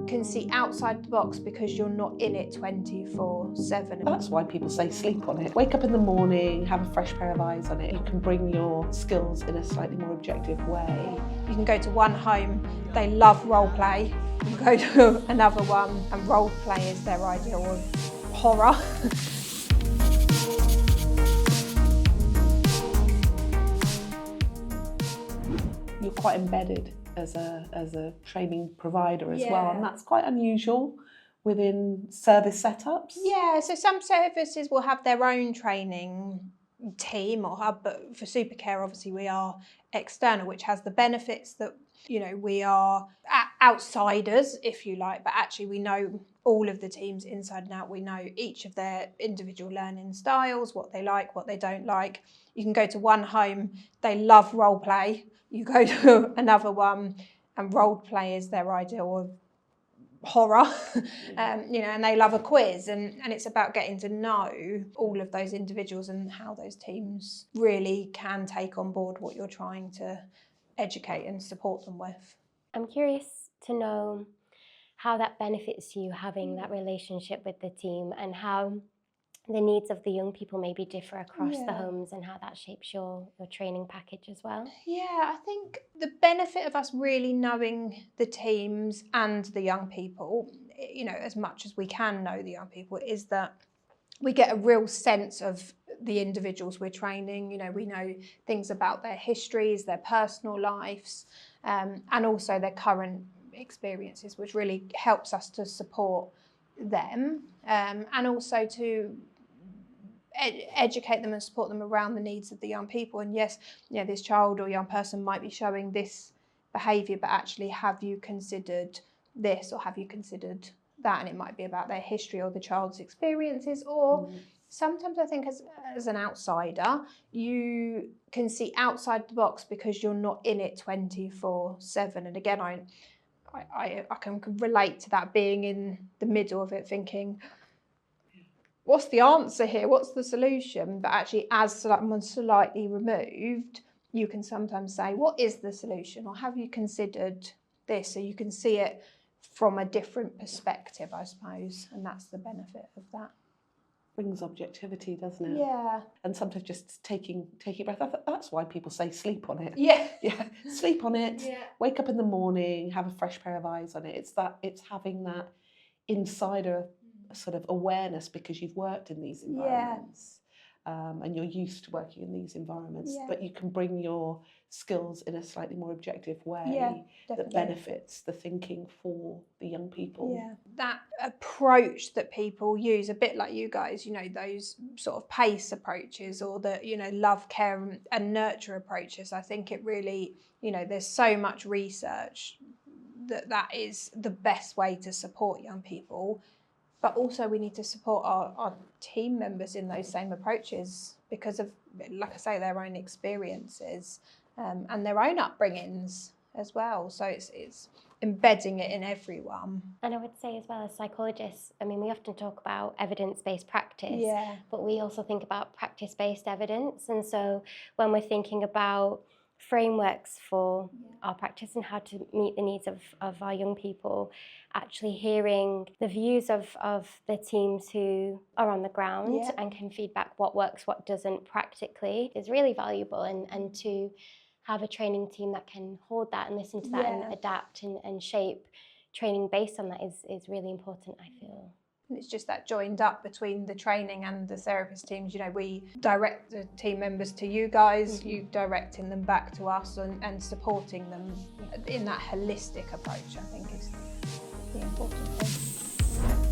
can see outside the box because you're not in it 24/7. That's why people say sleep on it. Wake up in the morning, have a fresh pair of eyes on it. You can bring your skills in a slightly more objective way. You can go to one home, they love role play. You can go to another one and role play is their ideal of horror. You're quite embedded as a training provider as well, and that's quite unusual within service setups. Yeah, so some services will have their own training team or hub, but for SuperCare obviously we are external, which has the benefits that, you know, we are outsiders, if you like, but actually we know all of the teams inside and out. We know each of their individual learning styles, what they like, what they don't like. You can go to one home, they love role play. You go to another one and role play is their ideal of horror, you know, and they love a quiz, and it's about getting to know all of those individuals and how those teams really can take on board what you're trying to educate and support them with. I'm curious to know how that benefits you, having that relationship with the team, and how the needs of the young people maybe differ across the homes, and how that shapes your training package as well. Yeah, I think the benefit of us really knowing the teams and the young people, you know, as much as we can know the young people, is that we get a real sense of the individuals we're training. You know, we know things about their histories, their personal lives, and also their current experiences, which really helps us to support them, and also to educate them and support them around the needs of the young people. And yes, you know, this child or young person might be showing this behaviour, but actually have you considered this or have you considered that? And it might be about their history or the child's experiences, or sometimes I think as an outsider, you can see outside the box because you're not in it 24/7. And again, I can relate to that, being in the middle of it, thinking, what's the answer here? What's the solution? But actually, as someone slightly removed, you can sometimes say, what is the solution? Or have you considered this? So you can see it from a different perspective, I suppose. And that's the benefit of that. Brings objectivity, doesn't it? Yeah. And sometimes just taking a breath. That's why people say sleep on it. Yeah. Yeah. Sleep on it. Yeah. Wake up in the morning, have a fresh pair of eyes on it. It's having that insider sort of awareness because you've worked in these environments, and you're used to working in these environments, but you can bring your skills in a slightly more objective way that benefits the thinking for the young people. Yeah, that approach that people use, a bit like you guys, you know, those sort of PACE approaches, or the, you know, love, care and nurture approaches. I think it really, you know, there's so much research that is the best way to support young people. But also we need to support our team members in those same approaches because of, like I say, their own experiences and their own upbringings as well. So it's embedding it in everyone. And I would say as well, as psychologists, I mean, we often talk about evidence-based practice, but we also think about practice-based evidence. And so when we're thinking about frameworks for our practice and how to meet the needs of our young people, actually hearing the views of the teams who are on the ground and can feedback what works, what doesn't practically is really valuable. And to have a training team that can hold that and listen to that and adapt and shape training based on that is really important, I feel. It's just that joined up between the training and the therapist teams. You know, we direct the team members to you guys, you directing them back to us, and supporting them in that holistic approach, I think, is the important thing.